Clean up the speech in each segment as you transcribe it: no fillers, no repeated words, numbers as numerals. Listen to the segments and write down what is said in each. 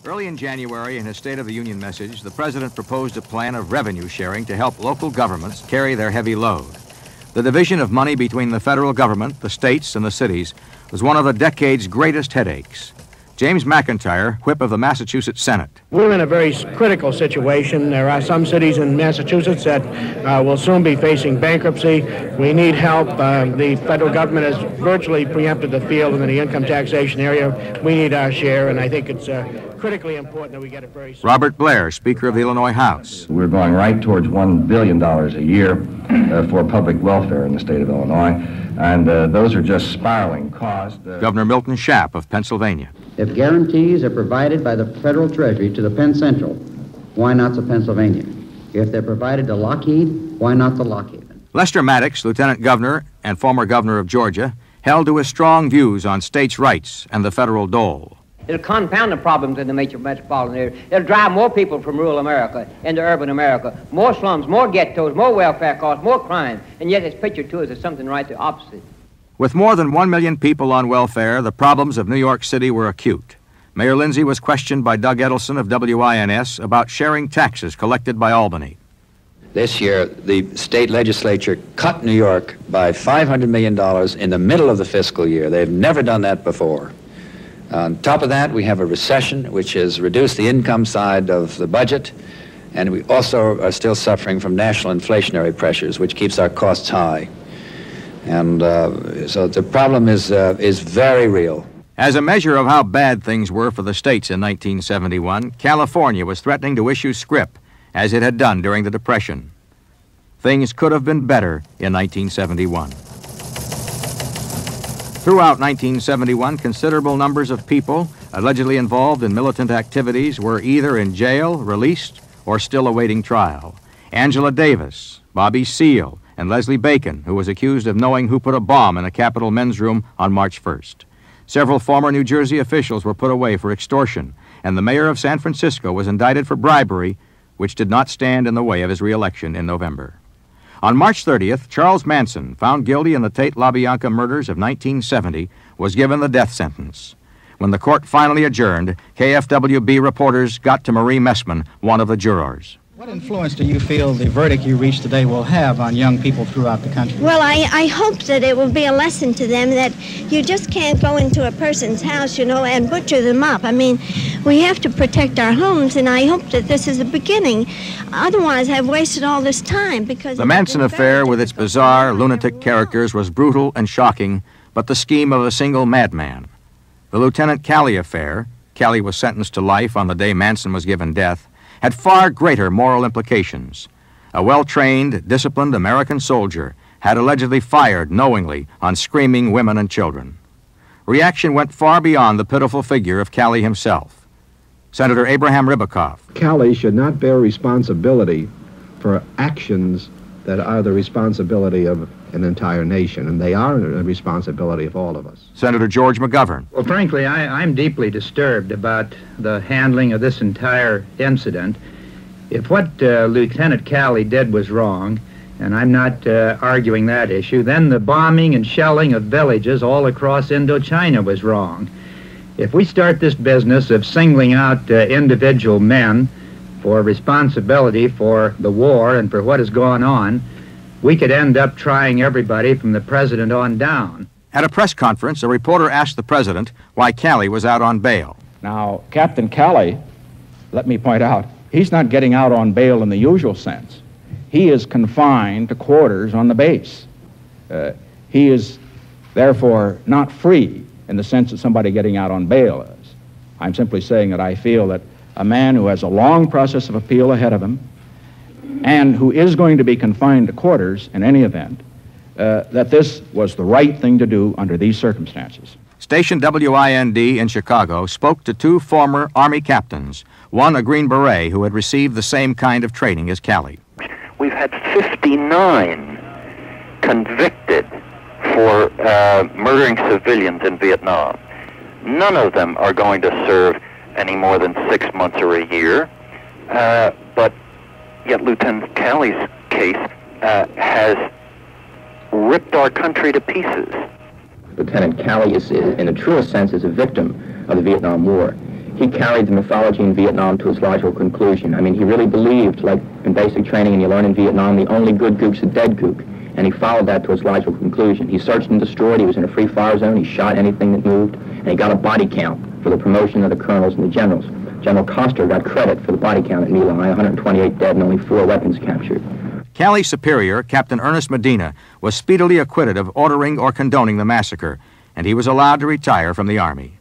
Early in January, in his State of the Union message, the president proposed a plan of revenue sharing to help local governments carry their heavy load. The division of money between the federal government, the states, and the cities was one of the decade's greatest headaches. James McIntyre, whip of the Massachusetts Senate. We're in a very critical situation. There are some cities in Massachusetts that will soon be facing bankruptcy. We need help. The federal government has virtually preempted the field in the income taxation area. We need our share, and I think it's critically important that we get it very soon. Robert Blair, Speaker of the Illinois House. We're going right towards $1 billion a year for public welfare in the state of Illinois, and those are just spiraling costs. Governor Milton Schaap of Pennsylvania. If guarantees are provided by the federal treasury to the Penn Central, why not the Pennsylvania? If they're provided to Lockheed, why not the Lockheed? Lester Maddox, Lieutenant Governor and former Governor of Georgia, held to his strong views on states' rights and the federal dole. It'll compound the problems in the major metropolitan area. It'll drive more people from rural America into urban America. More slums, more ghettos, more welfare costs, more crime. And yet it's pictured to us as something right the opposite. With more than 1 million people on welfare, the problems of New York City were acute. Mayor Lindsay was questioned by Doug Edelson of WINS about sharing taxes collected by Albany. This year, the state legislature cut New York by $500 million in the middle of the fiscal year. They've never done that before. On top of that, we have a recession, which has reduced the income side of the budget, and we also are still suffering from national inflationary pressures, which keeps our costs high. And so the problem is very real. As a measure of how bad things were for the states in 1971, California was threatening to issue scrip, as it had done during the Depression. Things could have been better in 1971. Throughout 1971, considerable numbers of people allegedly involved in militant activities were either in jail, released, or still awaiting trial. Angela Davis, Bobby Seale, and Leslie Bacon, who was accused of knowing who put a bomb in a Capitol men's room on March 1st. Several former New Jersey officials were put away for extortion, and the mayor of San Francisco was indicted for bribery, which did not stand in the way of his reelection in November. On March 30th, Charles Manson, found guilty in the Tate LaBianca murders of 1970, was given the death sentence. When the court finally adjourned, KFWB reporters got to Marie Messman, one of the jurors. What influence do you feel the verdict you reached today will have on young people throughout the country? Well, I hope that it will be a lesson to them that you just can't go into a person's house, and butcher them up. I mean, we have to protect our homes, and I hope that this is the beginning. Otherwise, I've wasted all this time because... The Manson affair, with its bizarre, lunatic characters, was brutal and shocking, but the scheme of a single madman. The Lieutenant Calley affair, Calley was sentenced to life on the day Manson was given death, had far greater moral implications. A well-trained, disciplined American soldier had allegedly fired knowingly on screaming women and children. Reaction went far beyond the pitiful figure of Calley himself. Senator Abraham Ribicoff. Calley should not bear responsibility for actions that are the responsibility of an entire nation, and they are a responsibility of all of us. Senator George McGovern. Well, frankly, I'm deeply disturbed about the handling of this entire incident. If what Lieutenant Calley did was wrong, and I'm not arguing that issue, then the bombing and shelling of villages all across Indochina was wrong. If we start this business of singling out individual men for responsibility for the war and for what has gone on, we could end up trying everybody from the president on down. At a press conference, a reporter asked the president why Calley was out on bail. Now, Captain Calley, let me point out, he's not getting out on bail in the usual sense. He is confined to quarters on the base. He is, therefore, not free in the sense that somebody getting out on bail is. I'm simply saying that I feel that a man who has a long process of appeal ahead of him and who is going to be confined to quarters in any event, that this was the right thing to do under these circumstances. Station WIND in Chicago spoke to two former Army captains, one a Green Beret who had received the same kind of training as Calley. We've had 59 convicted for murdering civilians in Vietnam. None of them are going to serve any more than 6 months or a year, but yet Lieutenant Calley's case has ripped our country to pieces. Lieutenant Calley is, in the truest sense, is a victim of the Vietnam War. he carried the mythology in Vietnam to its logical conclusion. I mean, he really believed, like in basic training and you learn in Vietnam, the only good gook's a dead gook. And he followed that to its logical conclusion. He searched and destroyed, he was in a free fire zone, he shot anything that moved, and he got a body count for the promotion of the colonels and the generals. General Custer got credit for the body count at My Lai, 128 dead and only 4 weapons captured. Callie's superior, Captain Ernest Medina, was speedily acquitted of ordering or condoning the massacre, and he was allowed to retire from the Army.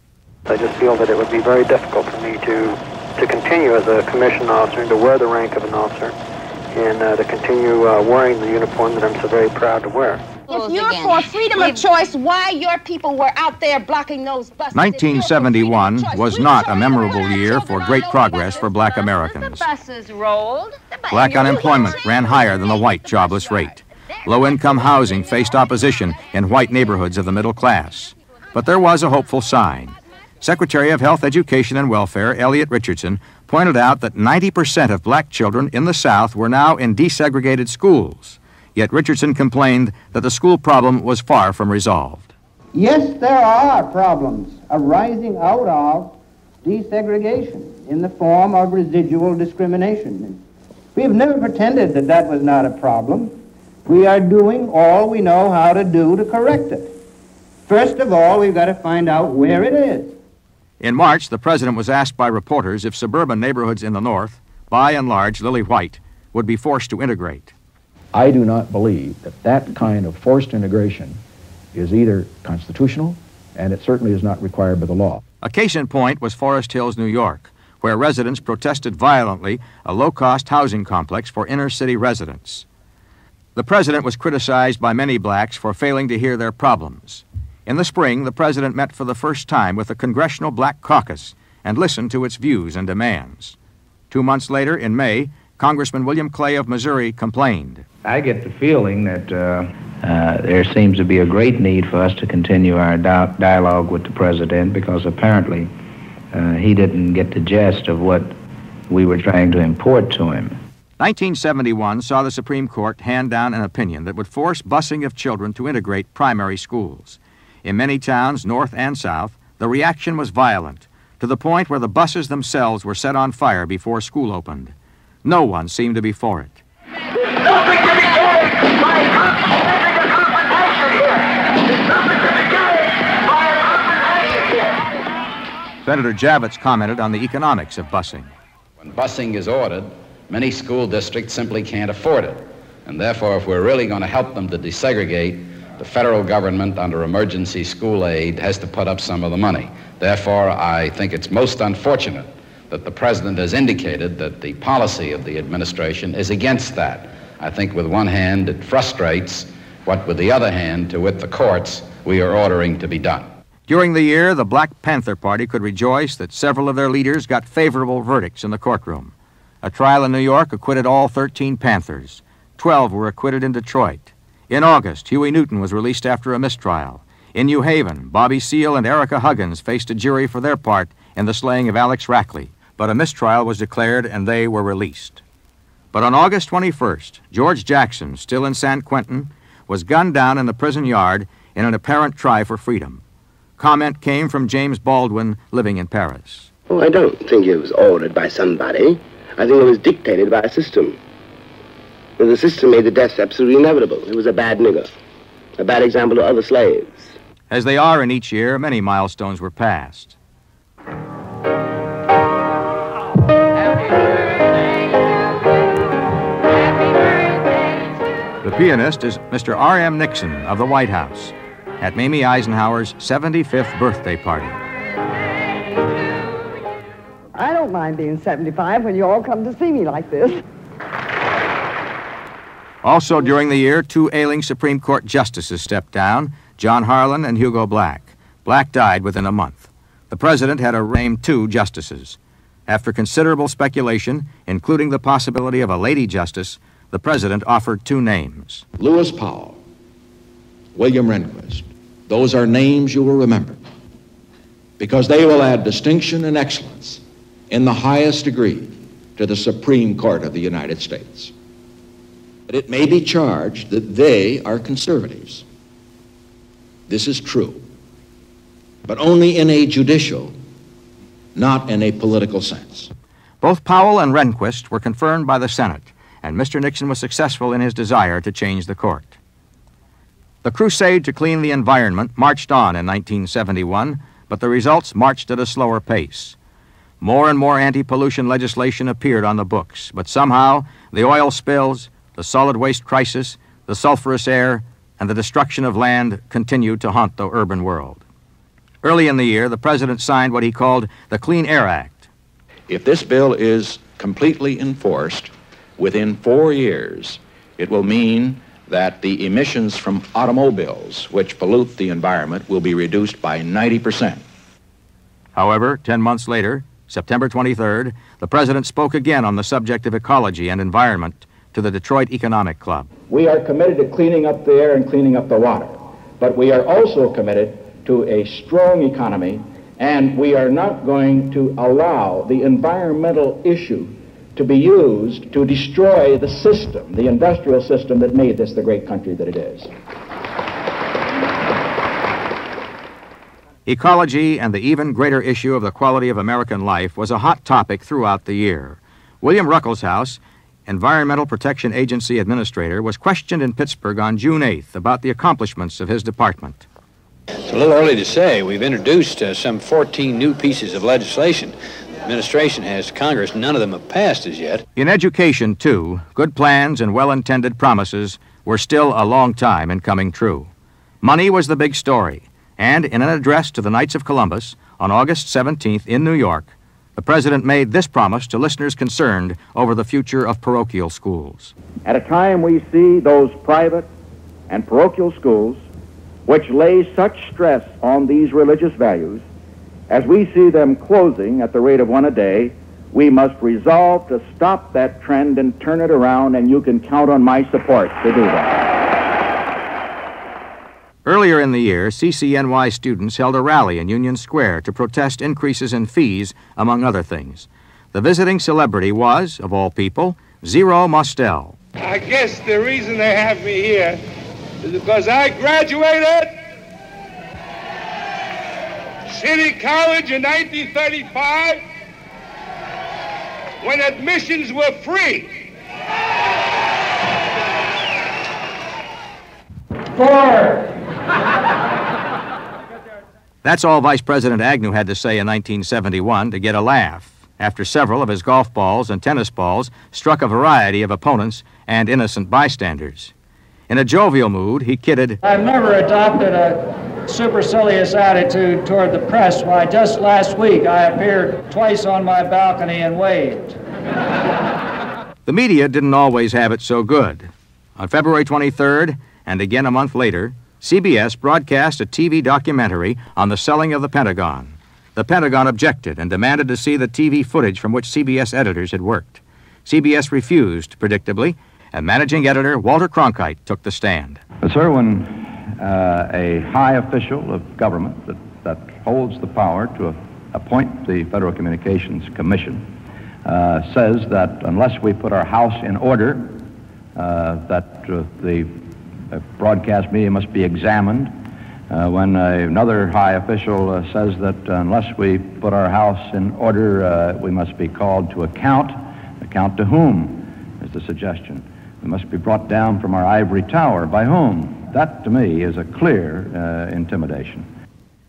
I just feel that it would be very difficult for me to continue as a commissioned officer and to wear the rank of an officer and to continue wearing the uniform that I'm so very proud to wear. If you're for freedom of choice, why your people were out there blocking those buses? 1971 was not a memorable year for great progress for black Americans. Buses rolled. Black unemployment ran higher than the white jobless rate. Low-income housing faced opposition in white neighborhoods of the middle class. But there was a hopeful sign. Secretary of Health, Education, and Welfare, Elliot Richardson, pointed out that 90% of black children in the South were now in desegregated schools. Yet Richardson complained that the school problem was far from resolved. Yes, there are problems arising out of desegregation in the form of residual discrimination. We have never pretended that that was not a problem. We are doing all we know how to do to correct it. First of all, we've got to find out where it is. In March, the president was asked by reporters if suburban neighborhoods in the North, by and large lily white, would be forced to integrate. I do not believe that that kind of forced integration is either constitutional, and it certainly is not required by the law. A case in point was Forest Hills, New York, where residents protested violently a low-cost housing complex for inner-city residents. The president was criticized by many blacks for failing to hear their problems. In the spring, the president met for the first time with the Congressional Black Caucus and listened to its views and demands. 2 months later, in May, Congressman William Clay of Missouri complained. I get the feeling that there seems to be a great need for us to continue our dialogue with the president because apparently he didn't get the gist of what we were trying to import to him. 1971 saw the Supreme Court hand down an opinion that would force busing of children to integrate primary schools. In many towns, north and south, the reaction was violent, to the point where the buses themselves were set on fire before school opened. No one seemed to be for it. Senator Javits commented on the economics of busing. When busing is ordered, many school districts simply can't afford it. And therefore, if we're really going to help them to desegregate, the federal government, under emergency school aid, has to put up some of the money. Therefore, I think it's most unfortunate that the president has indicated that the policy of the administration is against that. I think with one hand it frustrates what with the other hand, to wit the courts, we are ordering to be done. During the year, the Black Panther Party could rejoice that several of their leaders got favorable verdicts in the courtroom. A trial in New York acquitted all 13 Panthers. 12 were acquitted in Detroit. In August, Huey Newton was released after a mistrial. In New Haven, Bobby Seale and Erica Huggins faced a jury for their part in the slaying of Alex Rackley, but a mistrial was declared and they were released. But on August 21st, George Jackson, still in San Quentin, was gunned down in the prison yard in an apparent try for freedom. Comment came from James Baldwin, living in Paris. Oh, I don't think it was ordered by somebody. I think it was dictated by a system. And the system made the deaths absolutely inevitable. It was a bad nigger, a bad example to other slaves. As they are in each year, many milestones were passed. The pianist is Mr. R.M. Nixon of the White House at Mamie Eisenhower's 75th birthday party. I don't mind being 75 when you all come to see me like this. Also during the year, 2 ailing Supreme Court justices stepped down, John Harlan and Hugo Black. Black died within a month. The president had named 2 justices. After considerable speculation, including the possibility of a lady justice, the president offered 2 names. Lewis Powell, William Rehnquist. Those are names you will remember because they will add distinction and excellence in the highest degree to the Supreme Court of the United States. But it may be charged that they are conservatives. This is true, but only in a judicial not in a political sense. Both Powell and Rehnquist were confirmed by the Senate, and Mr. Nixon was successful in his desire to change the court. The crusade to clean the environment marched on in 1971, but the results marched at a slower pace. More and more anti-pollution legislation appeared on the books, but somehow the oil spills, the solid waste crisis, the sulfurous air, and the destruction of land continued to haunt the urban world. Early in the year, the President signed what he called the Clean Air Act. If this bill is completely enforced, within 4 years, it will mean that the emissions from automobiles, which pollute the environment, will be reduced by 90%. However, 10 months later, September 23rd, the President spoke again on the subject of ecology and environment to the Detroit Economic Club. We are committed to cleaning up the air and cleaning up the water, but we are also committed to a strong economy, and we are not going to allow the environmental issue to be used to destroy the system, the industrial system that made this the great country that it is. Ecology and the even greater issue of the quality of American life was a hot topic throughout the year. William Ruckelshaus, Environmental Protection Agency Administrator, was questioned in Pittsburgh on June 8th about the accomplishments of his department. It's a little early to say. We've introduced some 14 new pieces of legislation. The administration has Congress. None of them have passed as yet. In education, too, good plans and well-intended promises were still a long time in coming true. Money was the big story, and in an address to the Knights of Columbus on August 17th in New York, the President made this promise to listeners concerned over the future of parochial schools. At a time we see those private and parochial schools which lay such stress on these religious values, as we see them closing at the rate of one a day, we must resolve to stop that trend and turn it around, and you can count on my support to do that. Earlier in the year, CCNY students held a rally in Union Square to protest increases in fees, among other things. The visiting celebrity was, of all people, Zero Mostel. I guess the reason they have me here is because I graduated City College in 1935 when admissions were free. That's all Vice President Agnew had to say in 1971 to get a laugh, after several of his golf balls and tennis balls struck a variety of opponents and innocent bystanders. In a jovial mood, he kidded, I've never adopted a supercilious attitude toward the press. Why, just last week I appeared twice on my balcony and waved. The media didn't always have it so good. On February 23rd, and again a month later, CBS broadcast a TV documentary on the selling of the Pentagon. The Pentagon objected and demanded to see the TV footage from which CBS editors had worked. CBS refused, predictably, and managing editor Walter Cronkite took the stand. Sir, when a high official of government that holds the power to appoint the Federal Communications Commission says that unless we put our house in order, that the broadcast media must be examined, when another high official says that unless we put our house in order, we must be called to account. Account to whom is the suggestion. We must be brought down from our ivory tower. By whom? That, to me, is a clear intimidation.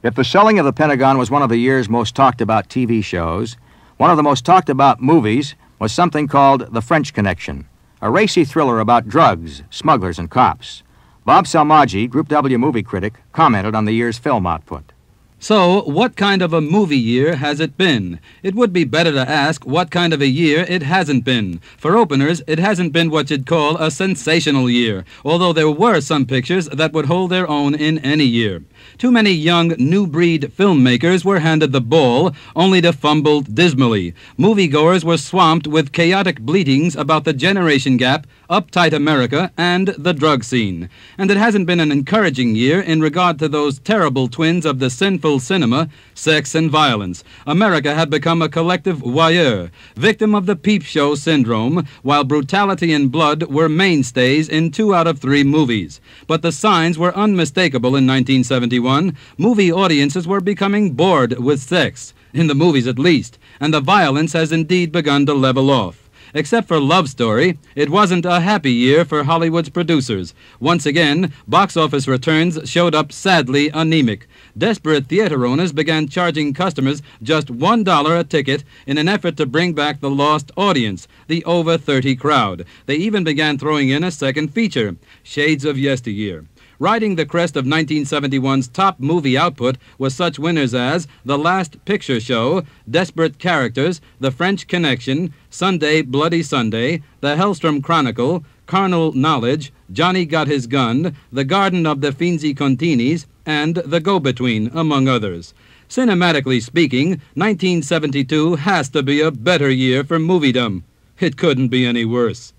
If the selling of the Pentagon was one of the year's most talked about TV shows, one of the most talked about movies was something called The French Connection, a racy thriller about drugs, smugglers, and cops. Bob Selmaggi, Group W movie critic, commented on the year's film output. So, what kind of a movie year has it been? It would be better to ask what kind of a year it hasn't been. For openers, it hasn't been what you'd call a sensational year, although there were some pictures that would hold their own in any year. Too many young, new-breed filmmakers were handed the ball, only to fumble dismally. Moviegoers were swamped with chaotic bleatings about the generation gap, uptight America, and the drug scene. And it hasn't been an encouraging year in regard to those terrible twins of the sinful cinema, sex and violence. America had become a collective voyeur, victim of the peep show syndrome, while brutality and blood were mainstays in 2 out of 3 movies. But the signs were unmistakable in 1971. Movie audiences were becoming bored with sex. in the movies at least, and the violence has indeed begun to level off. Except for Love Story, it wasn't a happy year for Hollywood's producers. Once again, box office returns showed up sadly anemic. Desperate theater owners began charging customers just $1 a ticket in an effort to bring back the lost audience, the over 30 crowd. They even began throwing in a second feature, Shades of Yesteryear. Riding the crest of 1971's top movie output was such winners as The Last Picture Show, Desperate Characters, The French Connection, Sunday Bloody Sunday, The Hellstrom Chronicle, Carnal Knowledge, Johnny Got His Gun, The Garden of the Finzi Continis, and The Go-Between, among others. Cinematically speaking, 1972 has to be a better year for moviedom. It couldn't be any worse.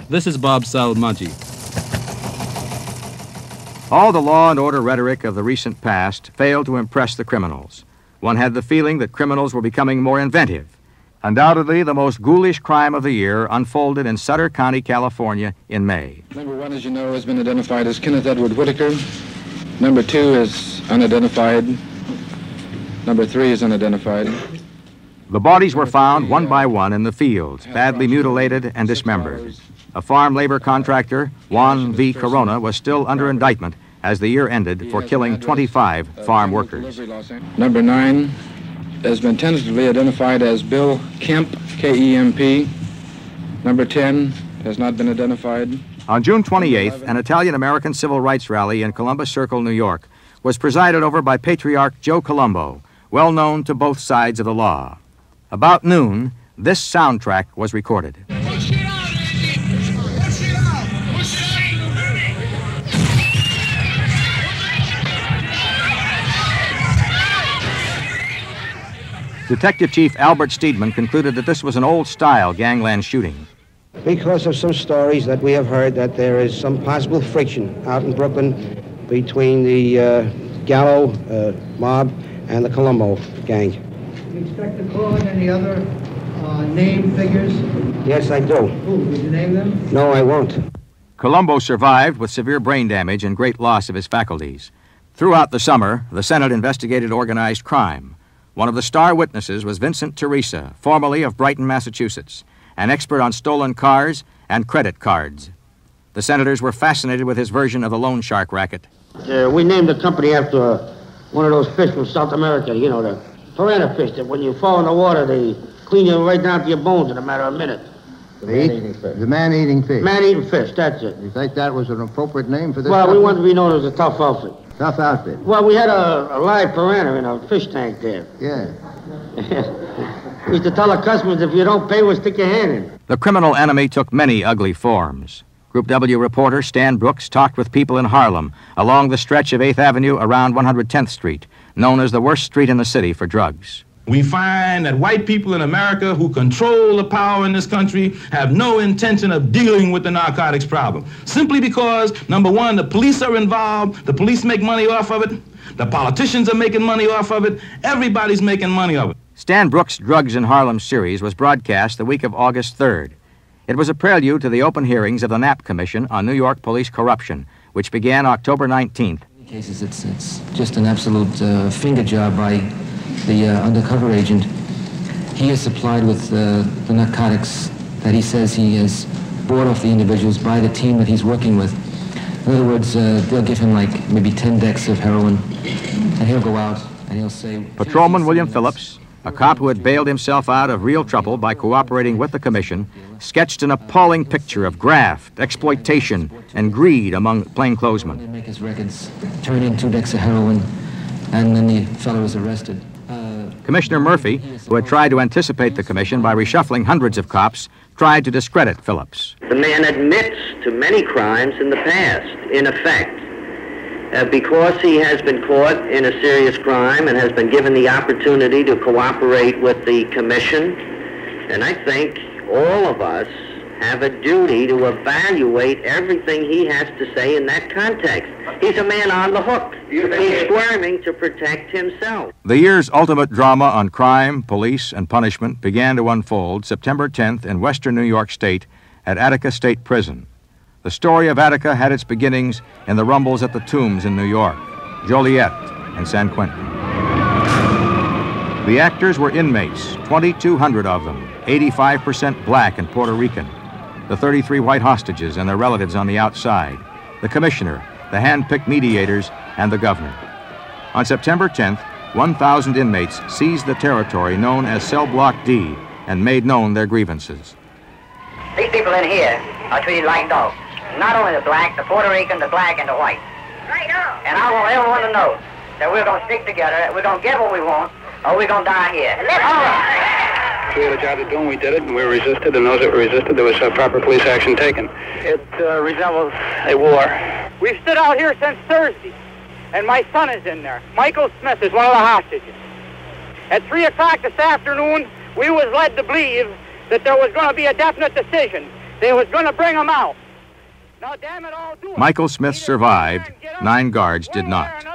This is Bob Salmaggi. All the law and order rhetoric of the recent past failed to impress the criminals. One had the feeling that criminals were becoming more inventive. Undoubtedly, the most ghoulish crime of the year unfolded in Sutter County, California in May. Number 1, as you know, has been identified as Kenneth Edward Whitaker. Number 2 is unidentified. Number 3 is unidentified. The bodies were found one by one in the fields, badly mutilated and dismembered. A farm labor contractor, Juan V. Corona, was still under indictment as the year ended for killing 25 farm workers. Number 9 has been tentatively identified as Bill Kemp, K-E-M-P. Number 10 has not been identified. On June 28th, an Italian-American civil rights rally in Columbus Circle, New York, was presided over by Patriarch Joe Colombo, well known to both sides of the law. About noon, this soundtrack was recorded. Detective Chief Albert Steedman concluded that this was an old-style gangland shooting. Because of some stories that we have heard that there is some possible friction out in Brooklyn between the Gallo mob and the Colombo gang. Do you expect to call in any other named figures? Yes, I do. Who? Would you name them? No, I won't. Colombo survived with severe brain damage and great loss of his faculties. Throughout the summer, the Senate investigated organized crime. One of the star witnesses was Vincent Teresa, formerly of Brighton, Massachusetts, an expert on stolen cars and credit cards. The senators were fascinated with his version of the loan shark racket. We named the company after one of those fish from South America, you know, the piranha fish that when you fall in the water, they clean you right down to your bones in a matter of a minute. The man-eating fish. Man-eating fish, that's it. You think that was an appropriate name for this Well, company? we wanted to be known as a tough outfit. Tough outfit. Well, we had a live piranha in a fish tank there. Yeah. We used to tell our customers, if you don't pay, we'll stick your hand in. The criminal enemy took many ugly forms. Group W reporter Stan Brooks talked with people in Harlem along the stretch of 8th Avenue around 110th Street, known as the worst street in the city for drugs. We find that white people in America who control the power in this country have no intention of dealing with the narcotics problem. Simply because, number one, the police are involved, the police make money off of it, the politicians are making money off of it, everybody's making money off it. Stan Brooks' Drugs in Harlem series was broadcast the week of August 3rd. It was a prelude to the open hearings of the Knapp Commission on New York police corruption, which began October 19th. In many cases, it's just an absolute finger job by the undercover agent. He is supplied with the narcotics that he says he has bought off the individuals by the team that he's working with. In other words, they'll give him like maybe 10 decks of heroin, and he'll go out and he'll say... Patrolman William Phillips, a cop who had bailed himself out of real trouble by cooperating with the commission, sketched an appalling picture of graft, exploitation, and greed among plainclothesmen. They make his records, turn in 2 decks of heroin, and then the fellow is arrested. Commissioner Murphy, who had tried to anticipate the commission by reshuffling hundreds of cops, tried to discredit Phillips. The man admits to many crimes in the past, in effect. Because he has been caught in a serious crime and has been given the opportunity to cooperate with the commission, and I think all of us have a duty to evaluate everything he has to say in that context. He's a man on the hook. He's squirming to protect himself. The year's ultimate drama on crime, police, and punishment began to unfold September 10th in western New York State at Attica State Prison. The story of Attica had its beginnings in the rumbles at the Tombs in New York, Joliet, and San Quentin. The actors were inmates, 2,200 of them, 85% black and Puerto Rican. The 33 white hostages and their relatives on the outside, the commissioner, the hand-picked mediators, and the governor. On September 10th, 1,000 inmates seized the territory known as Cell Block D and made known their grievances. These people in here are treated like dogs. Not only the black, the Puerto Rican, the black, and the white. And I want everyone to know that we're going to stick together, we're going to get what we want, or we're going to die here. All right. We had a job to do, and we did it, and we resisted, and those that resisted, there was proper police action taken. It resembles a war. We've stood out here since Thursday, and my son is in there. Michael Smith is one of the hostages. At 3 o'clock this afternoon, we was led to believe that there was going to be a definite decision. They was going to bring him out. Now, damn it all, do it. Michael Smith survived. 9 guards did not.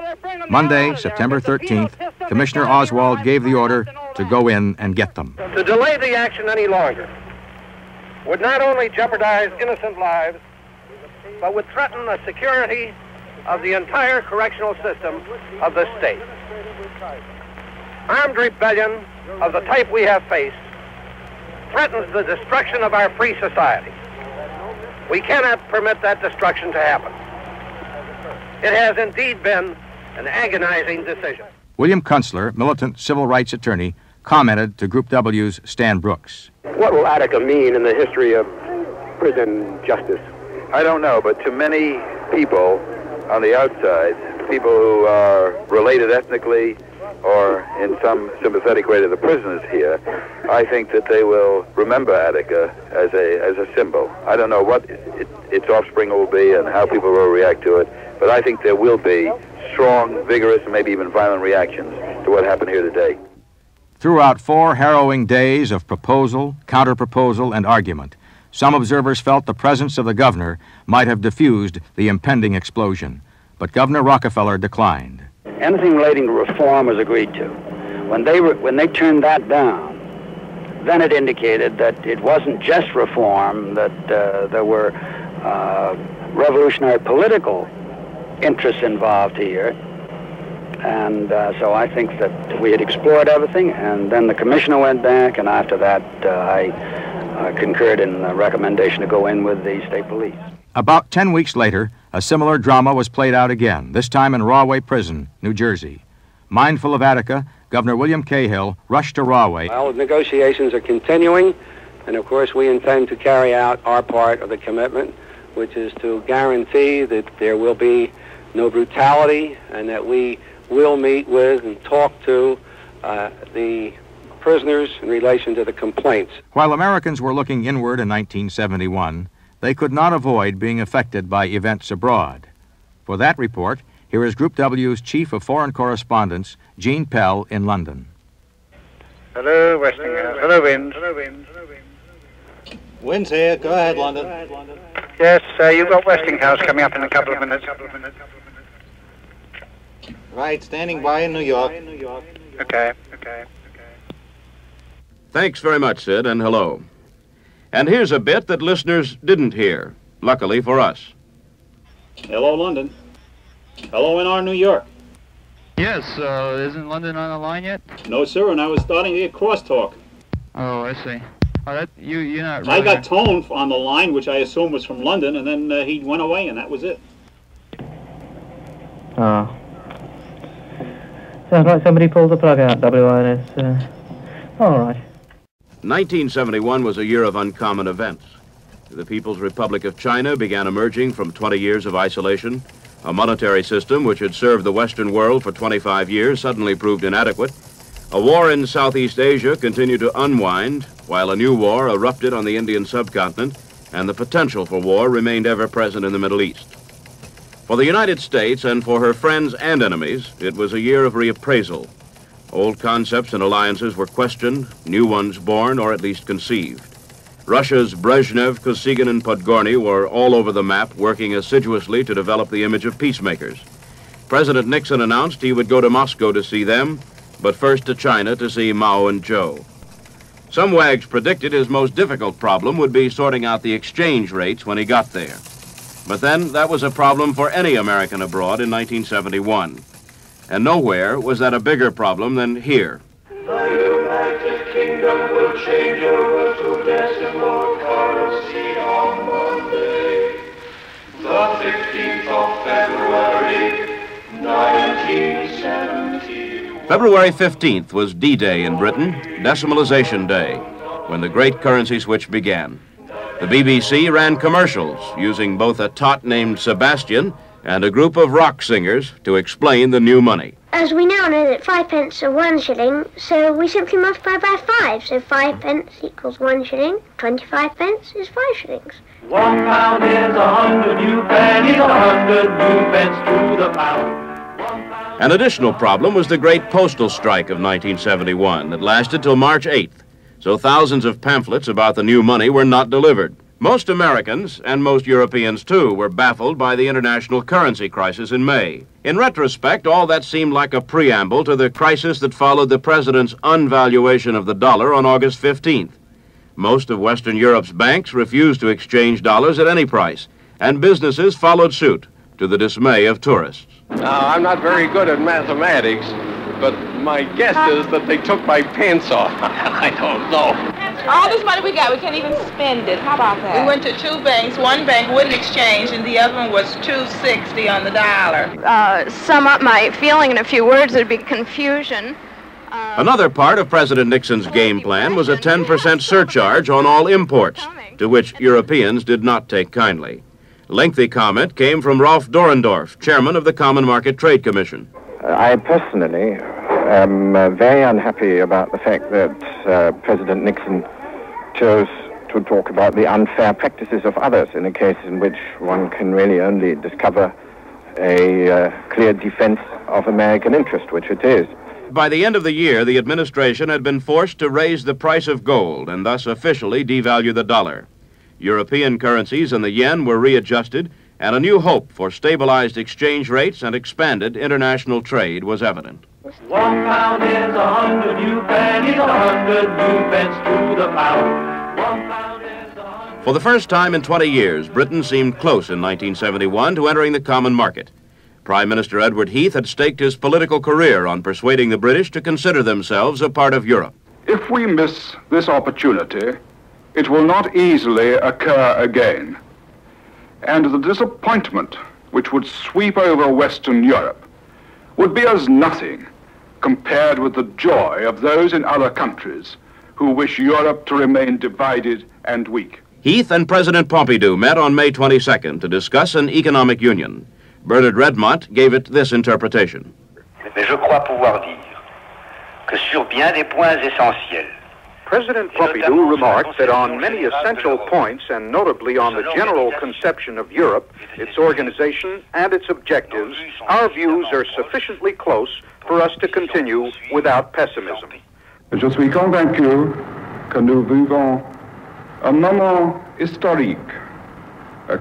Monday, September 13th, Commissioner Oswald gave the order to go in and get them. To delay the action any longer would not only jeopardize innocent lives, but would threaten the security of the entire correctional system of the state. Armed rebellion of the type we have faced threatens the destruction of our free society. We cannot permit that destruction to happen. It has indeed been an agonizing decision. William Kunstler, militant civil rights attorney, commented to Group W's Stan Brooks. What will Attica mean in the history of prison justice? I don't know, but to many people on the outside, people who are related ethnically or in some sympathetic way to the prisoners here, I think that they will remember Attica as a symbol. I don't know what its offspring will be and how people will react to it, but I think there will be strong, vigorous, and maybe even violent reactions to what happened here today. Throughout 4 harrowing days of proposal, counter-proposal, and argument, some observers felt the presence of the governor might have diffused the impending explosion. But Governor Rockefeller declined. Anything relating to reform was agreed to. When they turned that down, then it indicated that it wasn't just reform, that there were revolutionary political interests involved here. And so I think that we had explored everything, and then the commissioner went back, and after that I concurred in the recommendation to go in with the state police. About 10 weeks later, a similar drama was played out again, this time in Rahway Prison, New Jersey. Mindful of Attica, Governor William Cahill rushed to Rahway. Well, negotiations are continuing, and of course we intend to carry out our part of the commitment, which is to guarantee that there will be no brutality and that we will meet with and talk to the prisoners in relation to the complaints. While Americans were looking inward in 1971, they could not avoid being affected by events abroad. For that report, here is Group W's Chief of Foreign Correspondence, Gene Pell, in London. Hello, Westinghouse. Hello, Wind. Wind's here. Go ahead, London. Yes, you've got Westinghouse coming up in a couple of minutes. Right, standing by in New York. Okay. Thanks very much, Sid, and hello. And here's a bit that listeners didn't hear, luckily for us. Hello, London. Hello, NR, New York. Yes, isn't London on the line yet? No, sir, and I was starting to get crosstalk. Oh, I see. Oh, you're not really... I got Tone on the line, which I assumed was from London, and then he went away, and that was it. Oh. Sounds like somebody pulled the plug out, WINS. All right. 1971 was a year of uncommon events. The People's Republic of China began emerging from 20 years of isolation. A monetary system which had served the Western world for 25 years suddenly proved inadequate. A war in Southeast Asia continued to unwind, while a new war erupted on the Indian subcontinent, and the potential for war remained ever present in the Middle East. For the United States and for her friends and enemies, it was a year of reappraisal. Old concepts and alliances were questioned, new ones born or at least conceived. Russia's Brezhnev, Kosygin, and Podgorny were all over the map, working assiduously to develop the image of peacemakers. President Nixon announced he would go to Moscow to see them, but first to China to see Mao and Zhou. Some wags predicted his most difficult problem would be sorting out the exchange rates when he got there. But then that was a problem for any American abroad in 1971. And nowhere was that a bigger problem than here. The United Kingdom will change over to decimal currency on Monday, the 15th of February, 1970. February 15th was D-Day in Britain, Decimalization Day, when the great currency switch began. The BBC ran commercials using both a tot named Sebastian and a group of rock singers to explain the new money. As we now know that 5 pence are 1 shilling, so we simply multiply by 5. So 5 pence equals 1 shilling, 25 pence is 5 shillings. 1 pound is 100 new pennies, 100 new pence to the pound. An additional problem was the Great Postal Strike of 1971 that lasted till March 8th, so thousands of pamphlets about the new money were not delivered. Most Americans, and most Europeans too, were baffled by the international currency crisis in May. In retrospect, all that seemed like a preamble to the crisis that followed the president's unvaluation of the dollar on August 15th. Most of Western Europe's banks refused to exchange dollars at any price, and businesses followed suit, to the dismay of tourists. Now, I'm not very good at mathematics, but my guess is that they took my pants off. I don't know. All this money we got, we can't even spend it. How about that? We went to 2 banks. One bank wouldn't exchange, and the other one was $2.60 on the dollar. Sum up my feeling in a few words, there'd be confusion. Another part of President Nixon's game plan was a 10% surcharge on all imports, to which Europeans did not take kindly. Lengthy comment came from Rolf Dorendorf, chairman of the Common Market Trade Commission. I personally am very unhappy about the fact that President Nixon chose to talk about the unfair practices of others in a case in which one can really only discover a clear defense of American interest, which it is. By the end of the year, the administration had been forced to raise the price of gold and thus officially devalue the dollar. European currencies and the yen were readjusted, and a new hope for stabilized exchange rates and expanded international trade was evident. 1 pound is 100 new pennies, 100 new pence to the pound. 1 pound is 100. For the first time in 20 years, Britain seemed close in 1971 to entering the common market. Prime Minister Edward Heath had staked his political career on persuading the British to consider themselves a part of Europe. If we miss this opportunity, it will not easily occur again. And the disappointment which would sweep over Western Europe would be as nothing compared with the joy of those in other countries who wish Europe to remain divided and weak. Heath and President Pompidou met on May 22nd to discuss an economic union. Bernard Redmont gave it this interpretation. Mais je crois pouvoir dire que sur bien des points essentiels, President Pompidou remarked that on many essential points, and notably on the general conception of Europe, its organization and its objectives, our views are sufficiently close for us to continue without pessimism. Je suis convaincu que nous vivons un moment historique,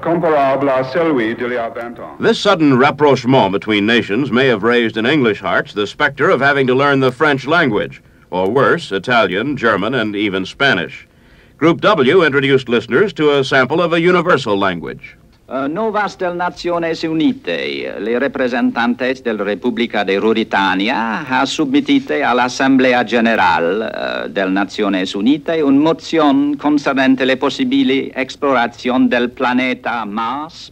comparable à celui d'il y a 20 ans. This sudden rapprochement between nations may have raised in English hearts the specter of having to learn the French language, or worse, Italian, German, and even Spanish. Group W introduced listeners to a sample of a universal language. Novas del Naciones Unite, le representantes del Repubblica de Ruritania ha submitite all'Assemblea General del Naciones Unite un mozione concernente le possibili explorazioni del planeta Mars.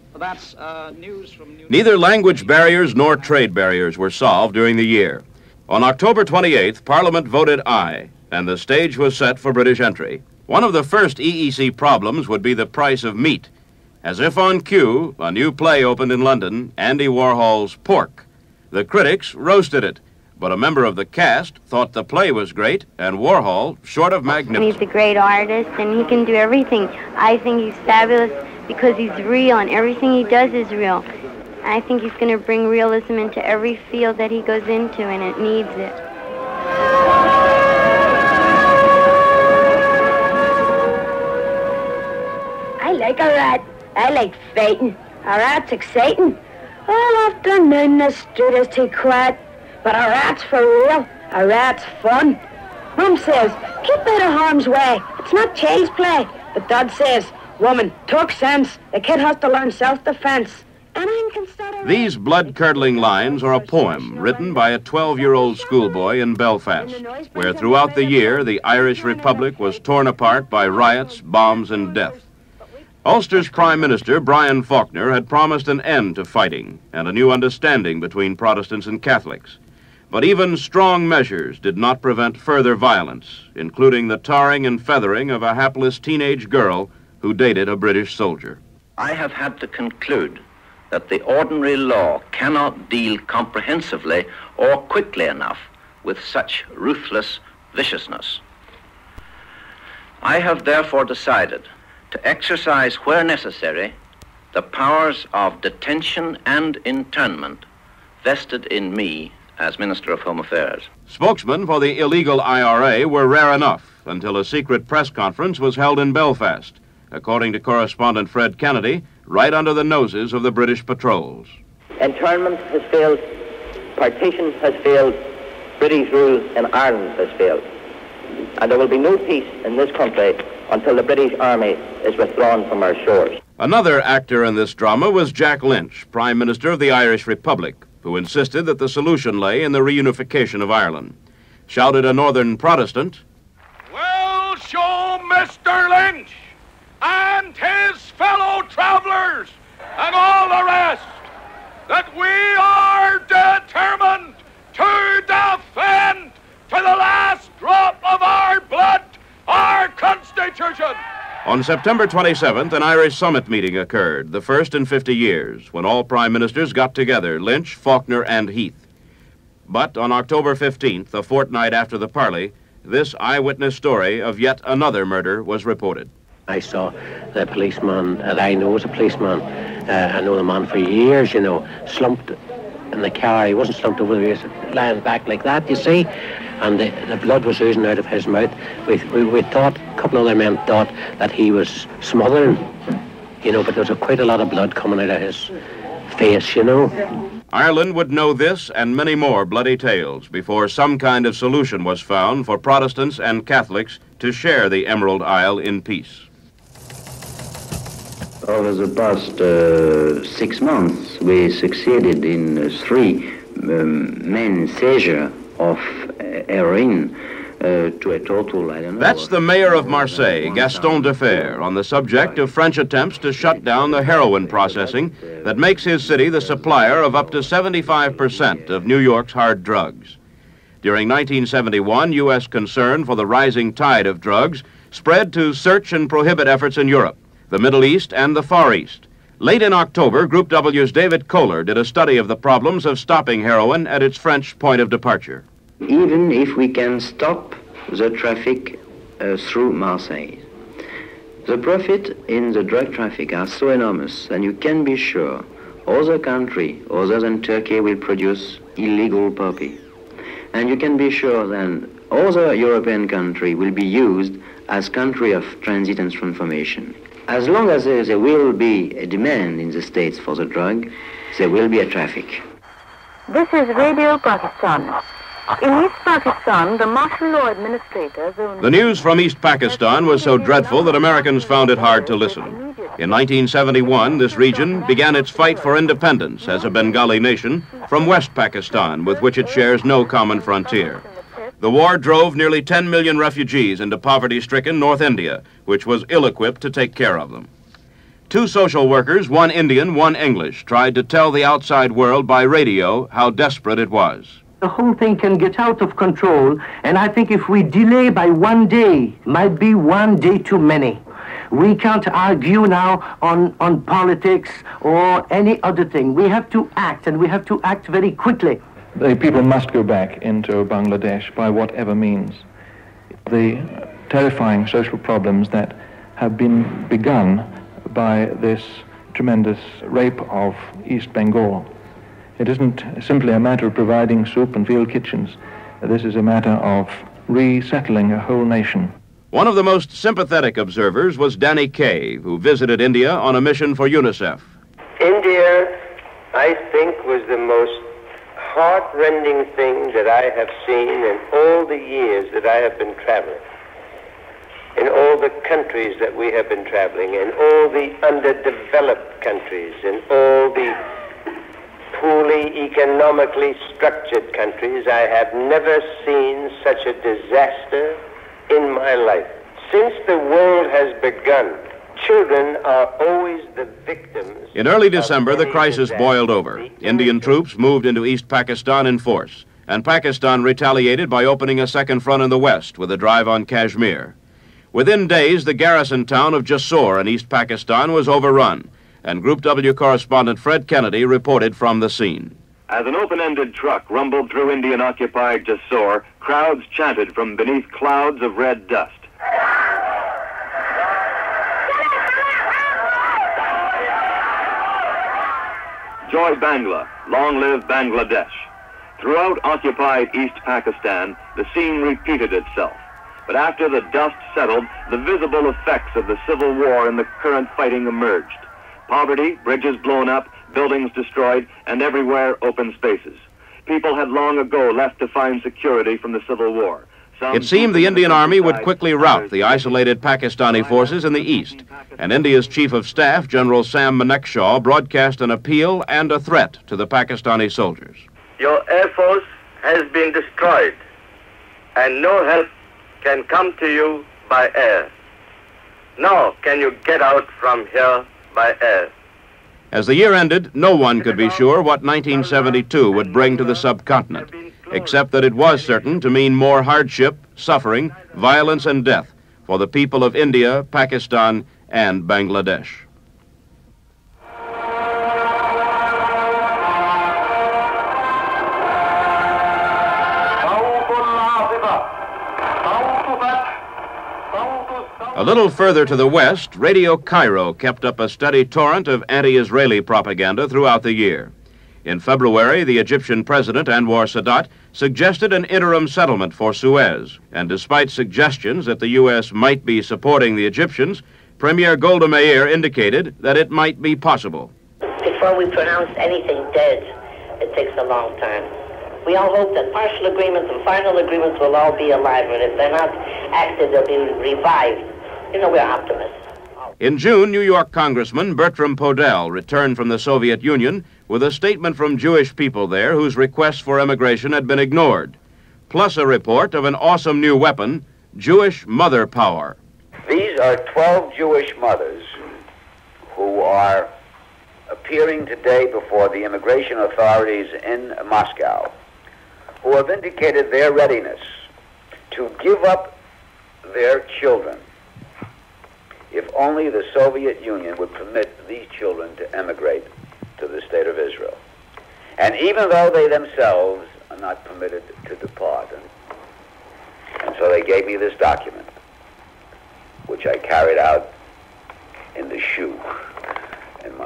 Neither language barriers nor trade barriers were solved during the year. On October 28th, Parliament voted aye, and the stage was set for British entry. One of the first EEC problems would be the price of meat. As if on cue, a new play opened in London, Andy Warhol's Pork. The critics roasted it, but a member of the cast thought the play was great, and Warhol, short of magnificent. He's a great artist, and he can do everything. I think he's fabulous because he's real, and everything he does is real. I think he's going to bring realism into every field that he goes into, and it needs it. I like a rat. I like fighting. A rat's exciting. All afternoon the street is too quiet. But a rat's for real. A rat's fun. Mum says, keep out of harm's way. It's not child's play. But Dad says, woman, talk sense. A kid has to learn self-defense. These blood-curdling lines are a poem written by a 12-year-old schoolboy in Belfast, where throughout the year the Irish Republic was torn apart by riots, bombs, and death. Ulster's Prime Minister, Brian Faulkner, had promised an end to fighting and a new understanding between Protestants and Catholics. But even strong measures did not prevent further violence, including the tarring and feathering of a hapless teenage girl who dated a British soldier. I have had to conclude that the ordinary law cannot deal comprehensively or quickly enough with such ruthless viciousness. I have therefore decided to exercise, where necessary, the powers of detention and internment vested in me as Minister of Home Affairs. Spokesmen for the illegal IRA were rare enough until a secret press conference was held in Belfast, according to correspondent Fred Kennedy, right under the noses of the British patrols. Internment has failed, partition has failed, British rule in Ireland has failed. And there will be no peace in this country until the British Army is withdrawn from our shores. Another actor in this drama was Jack Lynch, Prime Minister of the Irish Republic, who insisted that the solution lay in the reunification of Ireland. Shouted a Northern Protestant, "We'll show Mr. Lynch and his fellow travelers and all the rest that we are determined to defend to the last drop of our blood our Constitution." On September 27th, an Irish summit meeting occurred, the first in 50 years, when all prime ministers got together, Lynch, Faulkner, and Heath. But on October 15th, a fortnight after the parley, this eyewitness story of yet another murder was reported. I saw the policeman that I know as a policeman. I know the man for years, you know, slumped in the car. He wasn't slumped over the waist, lying back like that, you see. And the blood was oozing out of his mouth. We thought, a couple of other men thought that he was smothering, you know, but there was quite a lot of blood coming out of his face, you know. Ireland would know this and many more bloody tales before some kind of solution was found for Protestants and Catholics to share the Emerald Isle in peace. Over the past 6 months, we succeeded in 3 main seizures of heroin to a total, I don't know. That's the mayor of Marseille, Gaston Defer, on the subject of French attempts to shut down the heroin processing that makes his city the supplier of up to 75% of New York's hard drugs. During 1971, U.S. concern for the rising tide of drugs spread to search and prohibit efforts in Europe, the Middle East, and the Far East. Late in October, Group W's David Kohler did a study of the problems of stopping heroin at its French point of departure. Even if we can stop the traffic through Marseille, the profit in the drug traffic are so enormous, and you can be sure other countries other than Turkey will produce illegal poppy. And you can be sure then other European countries will be used as country of transit and transformation. As long as there will be a demand in the States for the drug, there will be a traffic. This is Radio Pakistan. In East Pakistan, the martial law administrators... The news from East Pakistan was so dreadful that Americans found it hard to listen. In 1971, this region began its fight for independence as a Bengali nation from West Pakistan, with which it shares no common frontier. The war drove nearly 10 million refugees into poverty-stricken North India, which was ill-equipped to take care of them. 2 social workers, one Indian, one English, tried to tell the outside world by radio how desperate it was. The whole thing can get out of control, and I think if we delay by 1 day, might be 1 day too many. We can't argue now on politics or any other thing. We have to act, and we have to act very quickly. The people must go back into Bangladesh by whatever means. The terrifying social problems that have been begun by this tremendous rape of East Bengal. It isn't simply a matter of providing soup and field kitchens. This is a matter of resettling a whole nation. One of the most sympathetic observers was Danny Kaye, who visited India on a mission for UNICEF. India, I think, was the most heart-rending thing that I have seen in all the years that I have been traveling. In all the countries that we have been traveling in, all the underdeveloped countries, in all the poorly economically structured countries, I have never seen such a disaster in my life. Since the world has begun, children are always the victims. In early December, the crisis boiled over. Indian troops moved into East Pakistan in force, and Pakistan retaliated by opening a second front in the west with a drive on Kashmir. Within days, the garrison town of Jessore in East Pakistan was overrun, and Group W correspondent Fred Kennedy reported from the scene. As an open-ended truck rumbled through Indian-occupied Jessore, crowds chanted from beneath clouds of red dust. Joy Bangla, long live Bangladesh. Throughout occupied East Pakistan, the scene repeated itself. But after the dust settled, the visible effects of the civil war and the current fighting emerged. Poverty, bridges blown up, buildings destroyed, and everywhere open spaces. People had long ago left to find security from the civil war. It seemed the Indian Army would quickly rout the isolated Pakistani forces in the east, and India's Chief of Staff, General Sam Manekshaw, broadcast an appeal and a threat to the Pakistani soldiers. Your Air Force has been destroyed, and no help can come to you by air. Nor can you get out from here by air. As the year ended, no one could be sure what 1972 would bring to the subcontinent, except that it was certain to mean more hardship, suffering, violence, and death for the people of India, Pakistan, and Bangladesh. A little further to the west, Radio Cairo kept up a steady torrent of anti-Israeli propaganda throughout the year. In February, the Egyptian president, Anwar Sadat, suggested an interim settlement for Suez, and despite suggestions that the U.S. might be supporting the Egyptians, Premier Golda Meir indicated that it might be possible. Before we pronounce anything dead, it takes a long time. We all hope that partial agreements and final agreements will all be alive, and if they're not active, they'll be revived. You know, we're optimists. In June, New York Congressman Bertram Podell returned from the Soviet Union with a statement from Jewish people there whose requests for immigration had been ignored, plus a report of an awesome new weapon, Jewish mother power. These are 12 Jewish mothers who are appearing today before the immigration authorities in Moscow, who have indicated their readiness to give up their children if only the Soviet Union would permit these children to emigrate to the state of Israel. And even though they themselves are not permitted to depart. And so they gave me this document, which I carried out in the shoe.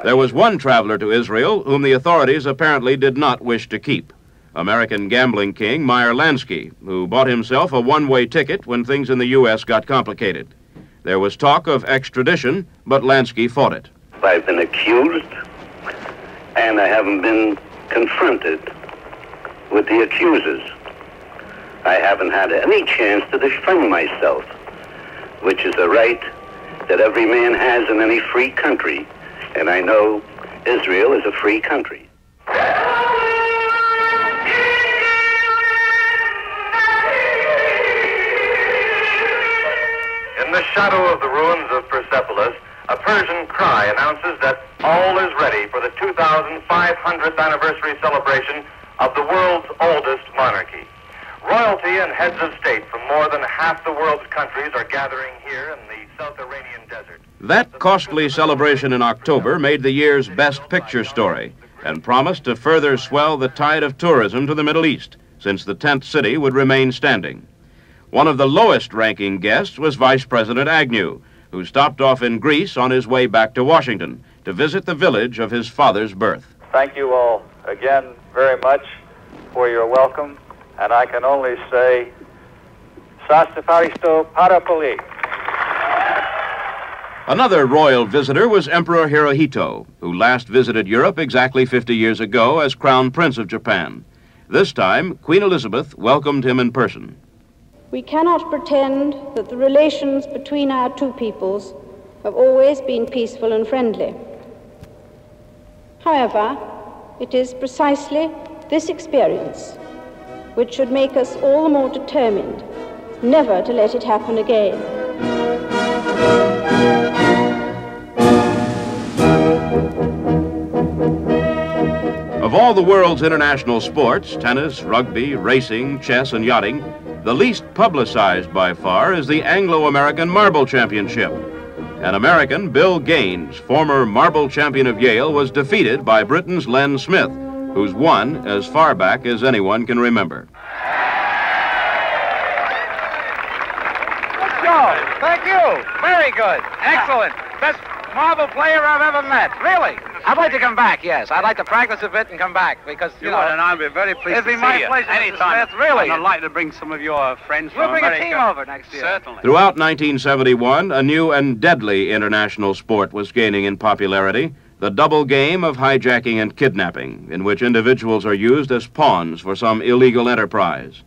There was one traveler to Israel whom the authorities apparently did not wish to keep. American gambling king Meyer Lansky, who bought himself a one-way ticket when things in the U.S. got complicated. There was talk of extradition, but Lansky fought it. I've been accused, and I haven't been confronted with the accusers. I haven't had any chance to defend myself, which is a right that every man has in any free country, and I know Israel is a free country. In the shadow of the ruins of Persepolis, a Persian cry announces that all is ready for the 2,500th anniversary celebration of the world's oldest monarchy. Royalty and heads of state from more than half the world's countries are gathering here in the South Iranian desert. That costly celebration in October made the year's Best Picture story and promised to further swell the tide of tourism to the Middle East, since the tent city would remain standing. One of the lowest-ranking guests was Vice President Agnew, who stopped off in Greece on his way back to Washington to visit the village of his father's birth. Thank you all again very much for your welcome, and I can only say, Sastafaristo Parapoli. Another royal visitor was Emperor Hirohito, who last visited Europe exactly 50 years ago as Crown Prince of Japan. This time, Queen Elizabeth welcomed him in person. We cannot pretend that the relations between our two peoples have always been peaceful and friendly. However, it is precisely this experience which should make us all the more determined never to let it happen again. Of all the world's international sports, tennis, rugby, racing, chess, and yachting, the least publicized by far is the Anglo-American Marble Championship. An American, Bill Gaines, former marble champion of Yale, was defeated by Britain's Len Smith, who's won as far back as anyone can remember. Good job. Thank you. Very good. Excellent. Best marble player I've ever met. Really. I'd like to come back, yes. I'd like to practice a bit and come back because, you know. And I'd be very pleased to see you. It'd be my pleasure, Anytime. Mr. Smith, really. And I'd like to bring some of your friends We'll from bring America. a team over next year. Certainly. Throughout 1971, a new and deadly international sport was gaining in popularity, the double game of hijacking and kidnapping, in which individuals are used as pawns for some illegal enterprise.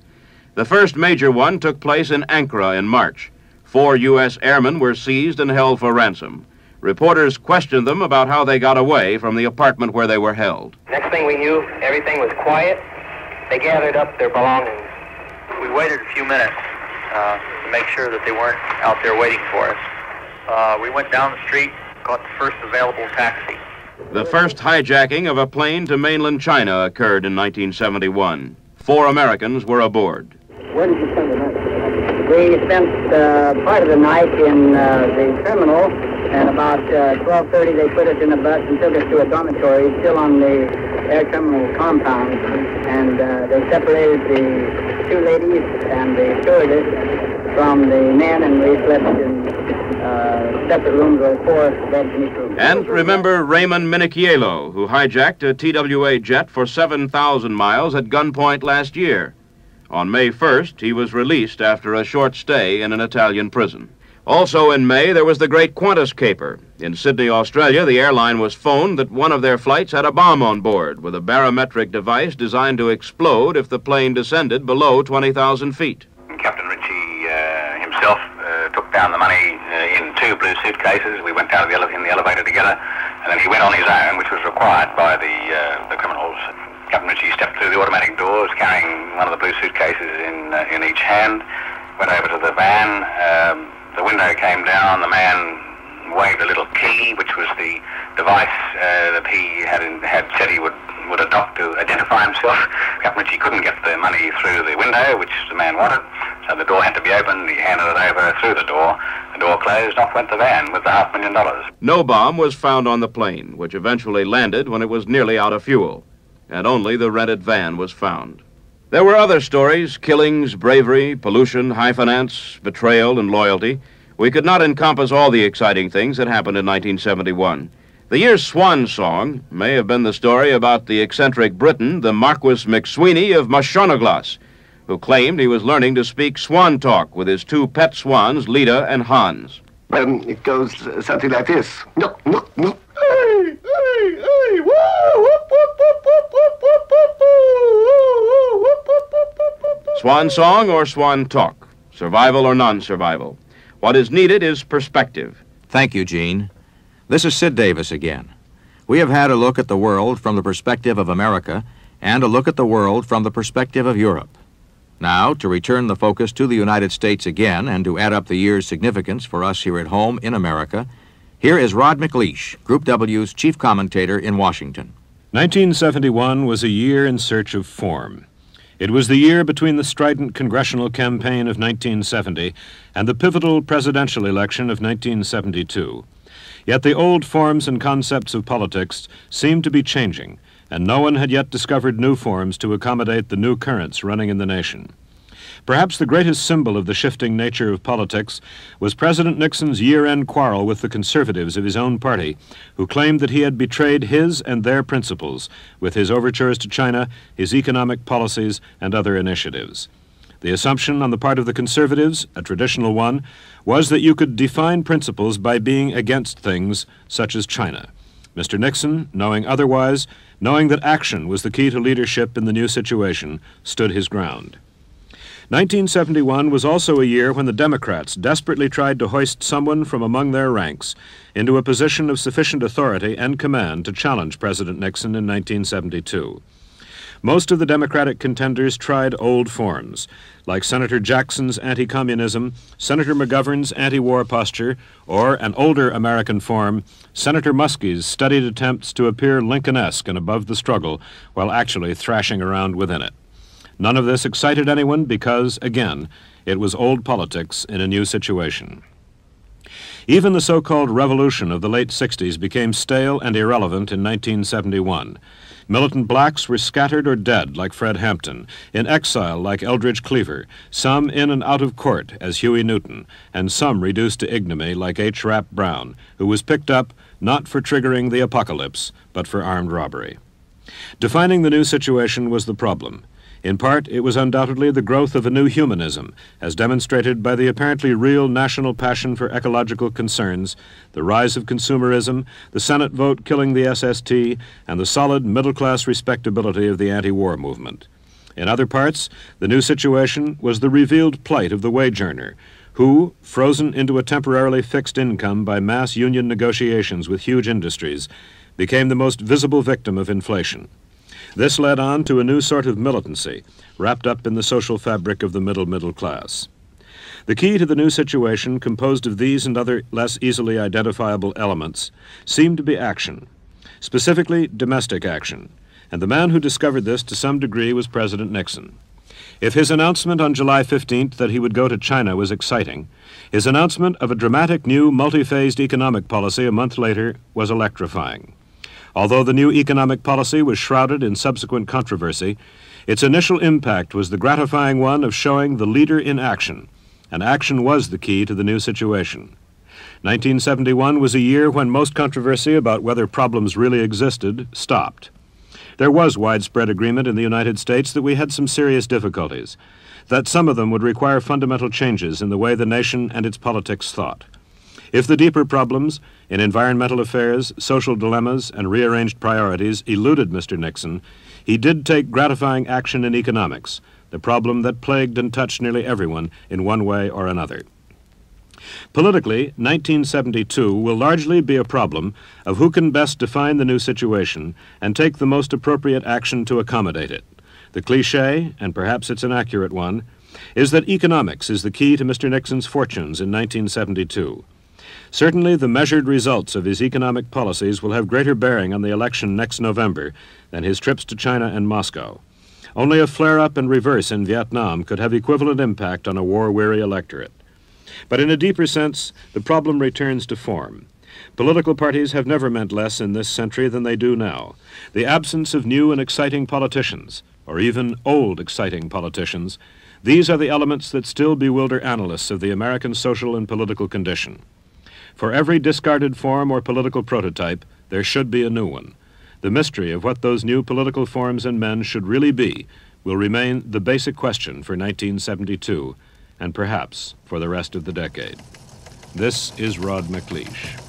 The first major one took place in Ankara in March. 4 U.S. airmen were seized and held for ransom. Reporters questioned them about how they got away from the apartment where they were held. Next thing we knew, everything was quiet. They gathered up their belongings. We waited a few minutes to make sure that they weren't out there waiting for us. We went down the street, caught the first available taxi. The first hijacking of a plane to mainland China occurred in 1971. 4 Americans were aboard. Where did you spend the night? We spent part of the night in the terminal, and about 12:30 they put us in a bus and took us to a dormitory still on the air terminal compound, and they separated the 2 ladies and the stewardess from the men, and we slept in separate rooms with 4 beds in each room. And remember Raymond Minichiello, who hijacked a TWA jet for 7,000 miles at gunpoint last year. On May 1st, he was released after a short stay in an Italian prison. Also in May, there was the great Qantas caper. In Sydney, Australia, the airline was phoned that one of their flights had a bomb on board with a barometric device designed to explode if the plane descended below 20,000 feet. Captain Ritchie himself took down the money in 2 blue suitcases. We went down in the elevator together, and then he went on his own, which was required by the criminals. Captain Ritchie stepped through the automatic doors, carrying one of the blue suitcases in each hand, went over to the van. The window came down. The man waved a little key, which was the device that he had said he would adopt to identify himself. Captain Ritchie couldn't get the money through the window, which the man wanted, so the door had to be opened. He handed it over through the door. The door closed. Off went the van with the $500,000. No bomb was found on the plane, which eventually landed when it was nearly out of fuel, and only the rented van was found. There were other stories: killings, bravery, pollution, high finance, betrayal, and loyalty. We could not encompass all the exciting things that happened in 1971. The year's swan song may have been the story about the eccentric Briton, the Marquis McSweeney of Mashonaglas, who claimed he was learning to speak swan talk with his 2 pet swans, Lita and Hans. It goes something like this. No, no, no. Swan song or swan talk, survival or non-survival. What is needed is perspective. Thank you, Gene. This is Sid Davis again. We have had a look at the world from the perspective of America and a look at the world from the perspective of Europe. Now, to return the focus to the United States again and to add up the year's significance for us here at home in America, here is Rod McLeish, Group W's chief commentator in Washington. 1971 was a year in search of form. It was the year between the strident congressional campaign of 1970 and the pivotal presidential election of 1972. Yet the old forms and concepts of politics seemed to be changing, and no one had yet discovered new forms to accommodate the new currents running in the nation. Perhaps the greatest symbol of the shifting nature of politics was President Nixon's year-end quarrel with the conservatives of his own party, who claimed that he had betrayed his and their principles with his overtures to China, his economic policies, and other initiatives. The assumption on the part of the conservatives, a traditional one, was that you could define principles by being against things such as China. Mr. Nixon, knowing otherwise, knowing that action was the key to leadership in the new situation, stood his ground. 1971 was also a year when the Democrats desperately tried to hoist someone from among their ranks into a position of sufficient authority and command to challenge President Nixon in 1972. Most of the Democratic contenders tried old forms, like Senator Jackson's anti-communism, Senator McGovern's anti-war posture, or an older American form, Senator Muskie's studied attempts to appear Lincoln-esque and above the struggle while actually thrashing around within it. None of this excited anyone because, again, it was old politics in a new situation. Even the so-called revolution of the late 60s became stale and irrelevant in 1971. Militant blacks were scattered or dead like Fred Hampton, in exile like Eldridge Cleaver, some in and out of court as Huey Newton, and some reduced to ignominy like H. Rap Brown, who was picked up not for triggering the apocalypse, but for armed robbery. Defining the new situation was the problem. In part, it was undoubtedly the growth of a new humanism, as demonstrated by the apparently real national passion for ecological concerns, the rise of consumerism, the Senate vote killing the SST, and the solid middle-class respectability of the anti-war movement. In other parts, the new situation was the revealed plight of the wage earner, who, frozen into a temporarily fixed income by mass union negotiations with huge industries, became the most visible victim of inflation. This led on to a new sort of militancy, wrapped up in the social fabric of the middle class. The key to the new situation, composed of these and other less easily identifiable elements, seemed to be action, specifically domestic action, and the man who discovered this to some degree was President Nixon. If his announcement on July 15th that he would go to China was exciting, his announcement of a dramatic new multi-phased economic policy a month later was electrifying. Although the new economic policy was shrouded in subsequent controversy, its initial impact was the gratifying one of showing the leader in action, and action was the key to the new situation. 1971 was a year when most controversy about whether problems really existed stopped. There was widespread agreement in the United States that we had some serious difficulties, that some of them would require fundamental changes in the way the nation and its politics thought. If the deeper problems in environmental affairs, social dilemmas, and rearranged priorities eluded Mr. Nixon, he did take gratifying action in economics, the problem that plagued and touched nearly everyone in one way or another. Politically, 1972 will largely be a problem of who can best define the new situation and take the most appropriate action to accommodate it. The cliché, and perhaps it's an accurate one, is that economics is the key to Mr. Nixon's fortunes in 1972. Certainly, the measured results of his economic policies will have greater bearing on the election next November than his trips to China and Moscow. Only a flare-up and reverse in Vietnam could have equivalent impact on a war-weary electorate. But in a deeper sense, the problem returns to form. Political parties have never meant less in this century than they do now. The absence of new and exciting politicians, or even old exciting politicians, these are the elements that still bewilder analysts of the American social and political condition. For every discarded form or political prototype, there should be a new one. The mystery of what those new political forms and men should really be will remain the basic question for 1972, and perhaps for the rest of the decade. This is Rod McLeish.